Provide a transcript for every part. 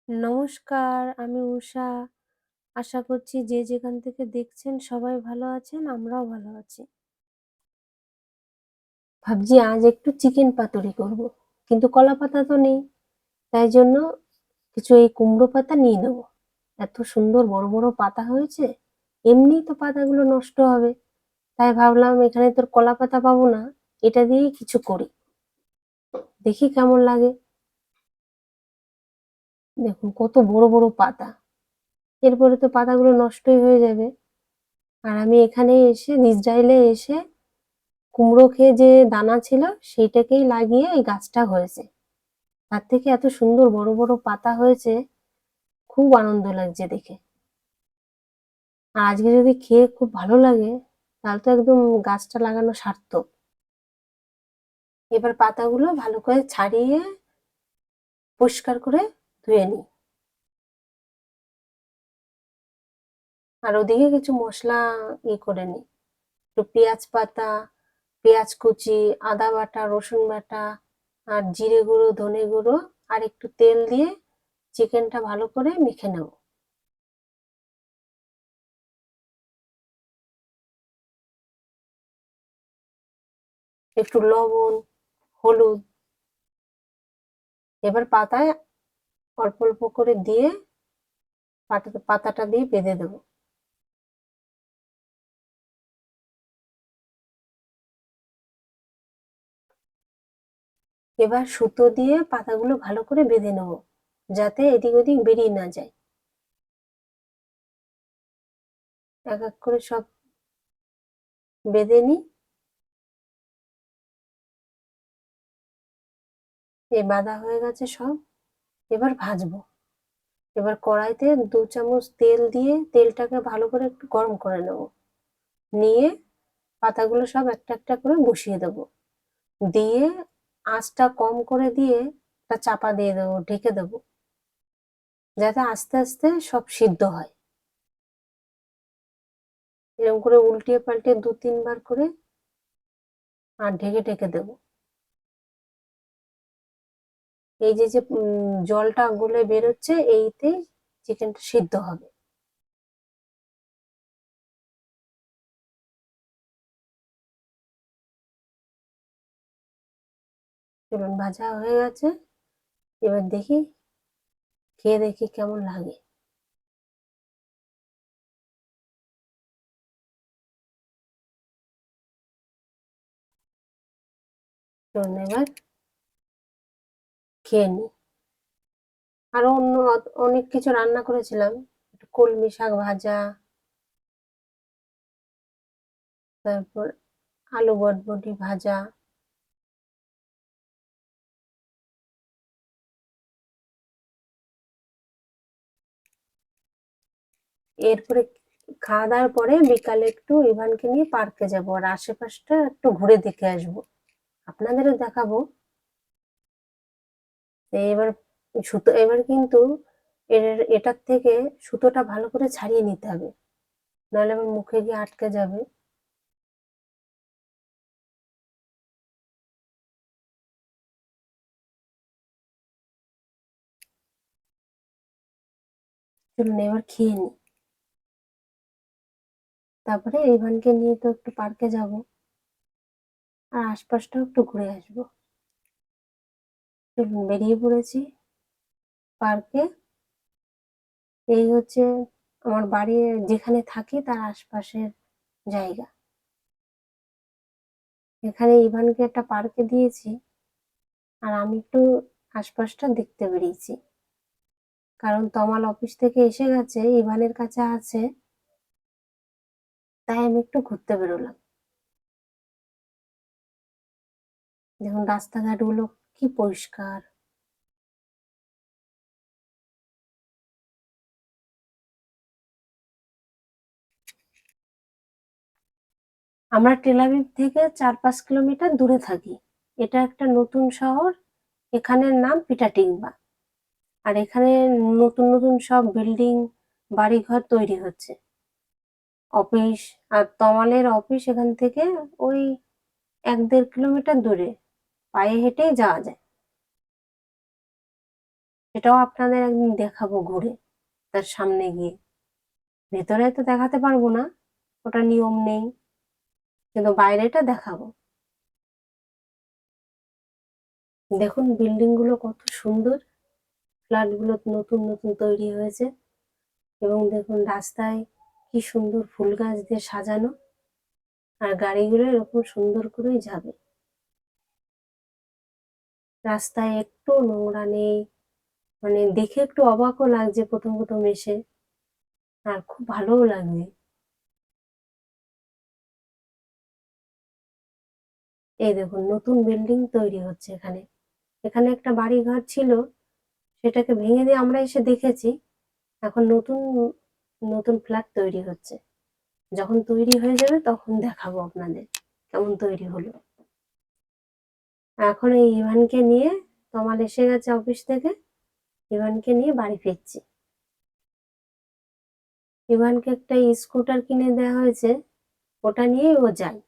নমস্কার, আমি উষা। আশা করছি যে যেখান থেকে দেখছেন সবাই ভালো আছেন, আমরাও ভালো আছি। ভাবছি আজ একটু চিকেন পাতুরি করব, কিন্তু কলা পাতা তো নেই। তাই জন্য কিছু এই কুমড়ো পাতা নিয়ে নেব। এত সুন্দর বড় বড় পাতা হয়েছে, এমনি তো পাতাগুলো নষ্ট হবে। তাই ভাবলাম এখানে তোর কলা পাতা পাবো না, এটা দিয়েই কিছু করি, দেখি কেমন লাগে। দেখুন কত বড় বড় পাতা, এরপরে তো পাতাগুলো নষ্টই হয়ে যাবে। আর আমি এখানে এসে ইসরায়েলে এসে কুমড়ো খেয়ে যে দানা ছিল সেইটাকেই লাগিয়ে এই গাছটা হয়েছে। তার থেকে এত সুন্দর বড় বড় পাতা হয়েছে, খুব আনন্দ লাগছে দেখে। আর আজকে যদি খেয়ে খুব ভালো লাগে, তাহলে তো একদম গাছটা লাগানো সার্থক। এবার পাতাগুলো ভালো করে ছাড়িয়ে পরিষ্কার করে ধুয়ে নিই। আর ওদিকে কিছু মশলা করে নিই। একটু পেঁয়াজ পাতা, পেঁয়াজ কুচি, আদা বাটা, রসুন বাটা, আর জিরে গুঁড়ো, ধনে গুঁড়ো, আর একটু তেল দিয়ে চিকেনটা ভালো করে মেখে নেব। একটু লবণ, হলুদ, এবার পাতায় অল্প অল্প করে দিয়ে পাতাটা দিয়ে বেঁধে দেবো। এবার সুতো দিয়ে পাতাগুলো ভালো করে বেঁধে নেব, যাতে এদিক ওদিক বেরিয়ে না যায়। এক এক করে সব বেঁধে নিই। এই বাঁধা হয়ে গেছে সব, এবার ভাজবো। এবার কড়াইতে 2 চামচ তেল দিয়ে তেলটাকে ভালো করে একটু গরম করে নেব। নিয়ে পাতাগুলো সব একটা একটা করে বসিয়ে দেবো। দিয়ে আঁচটা কম করে দিয়ে একটা চাপা দিয়ে দেবো, ঢেকে দেবো, যাতে আস্তে আস্তে সব সিদ্ধ হয়। এরকম করে উল্টিয়ে পাল্টে 2-3 বার করে আর ঢেকে ঢেকে দেবো। এই যে যে জলটা গলে বেরোচ্ছে, এইতেই চিকেনটা সিদ্ধ হবে। চলুন, ভাজা হয়ে গেছে। এবার দেখি, খেয়ে দেখি কেমন লাগে। চলুন এবার খেয়ে নিই। আরো অন্য অনেক কিছু রান্না করেছিলাম, একটু কলমি শাক ভাজা, তারপর আলু বটবটি ভাজা। এরপরে খাওয়া দাওয়ার পরে বিকালে একটু ইভানকে নিয়ে পার্কে যাবো, আর আশেপাশটা একটু ঘুরে দেখে আসবো, আপনাদেরও দেখাবো। এবার এবার কিন্তু এটার থেকে সুতোটা ভালো করে ছাড়িয়ে নিতে হবে, নাহলে আমার মুখে গিয়ে আটকে যাবে। চলুন এবার খেয়ে নিই, তারপরে ইভানকে নিয়ে তো একটু পার্কে যাব, আর আশপাশটাও একটু ঘুরে আসবো। চলুন বেরিয়ে পড়েছি পার্কে। এই হচ্ছে আমার বাড়ি, যেখানে থাকি তার আশপাশের জায়গা। এখানে ইভানকে একটা পার্কে দিয়েছি, আর আমি একটু আশপাশটা দেখতে বেরিয়েছি, কারণ তমাল অফিস থেকে এসে গেছে, ইভানের কাছে আছে, তাই আমি একটু ঘুরতে বেরোলাম। দেখুন রাস্তাঘাটগুলো কি পরিষ্কার। আমরা টেল আভিভ থেকে 4-5 কিলোমিটার দূরে থাকি। এটা একটা নতুন শহর, এখানের নাম পিটাটিংবা। আর এখানে নতুন নতুন সব বিল্ডিং, বাড়িঘর তৈরি হচ্ছে। অফিস, আর তমালের অফিস এখান থেকে ওই 1-1.5 কিলোমিটার দূরে, পায়ে হেঁটেই যাওয়া যায়। সেটাও আপনাদের একদিন দেখাবো ঘুরে, তার সামনে গিয়ে। ভেতরে তো দেখাতে পারবো না, ওটা নিয়ম নেই, কিন্তু বাইরেটা দেখাবো। দেখুন বিল্ডিং গুলো কত সুন্দর, ফ্ল্যাট গুলো নতুন নতুন তৈরি হয়েছে। এবং দেখুন রাস্তায় কি সুন্দর ফুল গাছ দিয়ে সাজানো, আর গাড়িগুলো এরকম সুন্দর করেই যাবে। রাস্তায় একটু নোংরা নেই, মানে দেখে একটু অবাকও লাগছে প্রথম প্রথম এসে, আর খুব ভালোও লাগবে। এই দেখুন নতুন বিল্ডিং তৈরি হচ্ছে এখানে। এখানে একটা বাড়ি ঘর ছিল, সেটাকে ভেঙে দিয়ে আমরা এসে দেখেছি। এখন নতুন নতুন ফ্ল্যাট তৈরি হচ্ছে। যখন তৈরি হয়ে যাবে তখন দেখাবো আপনাদের কেমন তৈরি হলো। এখন এই ইভানকে নিয়ে, তমাল এসে গেছে অফিস থেকে, ইভানকে নিয়ে বাড়ি ফিরছি। ইভানকে একটা স্কুটার কিনে দেওয়া হয়েছে, ওটা নিয়েই ও যায়।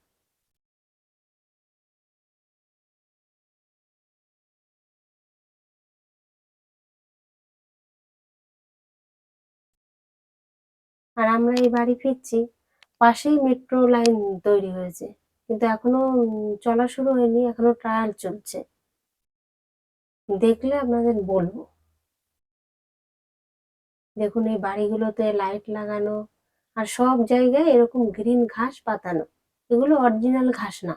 আর আমরা এই বাড়ি ফিরছি, পাশেই মেট্রো লাইন তৈরি হয়েছে, কিন্তু এখনো চলা শুরু হয়নি, এখনো ট্রায়াল চলছে। দেখলে আপনাদের বলবো। দেখুন এই বাড়িগুলোতে লাইট লাগানো, আর সব জায়গায় এরকম গ্রিন ঘাস পাতানো। এগুলো অরিজিনাল ঘাস না,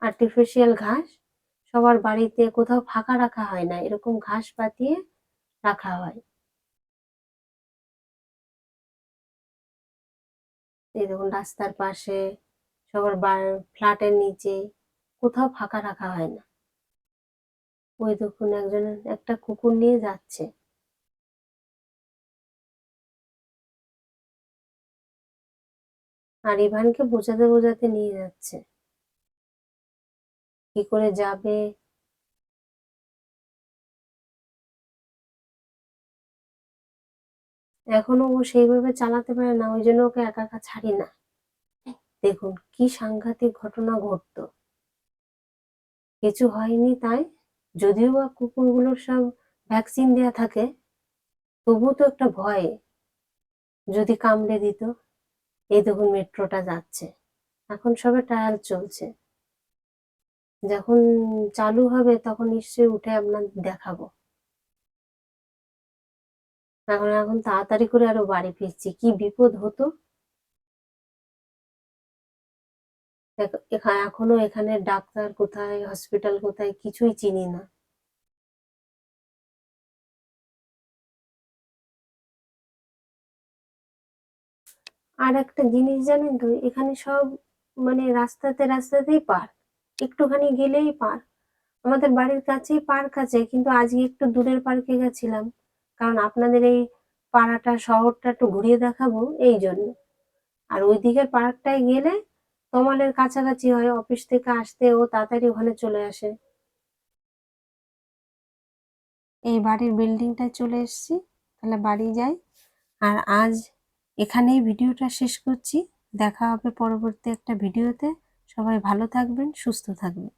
আর্টিফিশিয়াল ঘাস। সবার বাড়িতে কোথাও ফাঁকা রাখা হয় না, এরকম ঘাস পাতিয়ে রাখা হয়। এই দেখুন রাস্তার পাশে, সবার ফ্ল্যাটের নিচে কোথাও ফাঁকা রাখা হয় না। ওই দেখুন একজন একটা কুকুর নিয়ে যাচ্ছে। আর ইভানকে বোঝাতে বোঝাতে নিয়ে যাচ্ছে, কি করে যাবে। এখনো ও সেইভাবে চালাতে পারে না, ওই জন্য ওকে একা একা ছাড়ি না। দেখুন কি সাংঘাতিক ঘটনা ঘটতো, কিছু হয়নি তাই, যদিও বা কুকুরগুলোর সব ভ্যাকসিন দেয়া থাকে, তবু তো একটা ভয়, যদি কামড়ে দিত। এই দেখুন মেট্রোটা যাচ্ছে, এখন সবে ট্রায়াল চলছে। যখন চালু হবে তখন নিশ্চয়ই উঠে আপনাদের দেখাবো। এখন এখন তাড়াতাড়ি করে আরো বাড়ি ফিরছি, কি বিপদ হতো। এখনো এখানে ডাক্তার কোথায়, হসপিটাল কোথায়, কিছুই চিনি না। আর একটা জিনিস জানেন তো, এখানে সব মানে রাস্তাতে রাস্তাতেই পার্ক, একটুখানি গেলেই পার্ক। আমাদের বাড়ির কাছেই পার্ক আছে, কিন্তু আজকে একটু দূরের পার্কে গেছিলাম, কারণ আপনাদের এই পাড়াটা শহরটা একটু ঘুরিয়ে দেখাবো এই জন্য। আর ওই দিকের পার্কটায় গেলে তমালের কাছাকাছি হয়, অফিস থেকে আসতে ও তাড়াতাড়ি ওখানে চলে আসে। এই বাড়ির বিল্ডিংটায় চলে এসেছি, তাহলে বাড়ি যাই। আর আজ এখানেই ভিডিওটা শেষ করছি, দেখা হবে পরবর্তী একটা ভিডিওতে। সবাই ভালো থাকবেন, সুস্থ থাকবেন।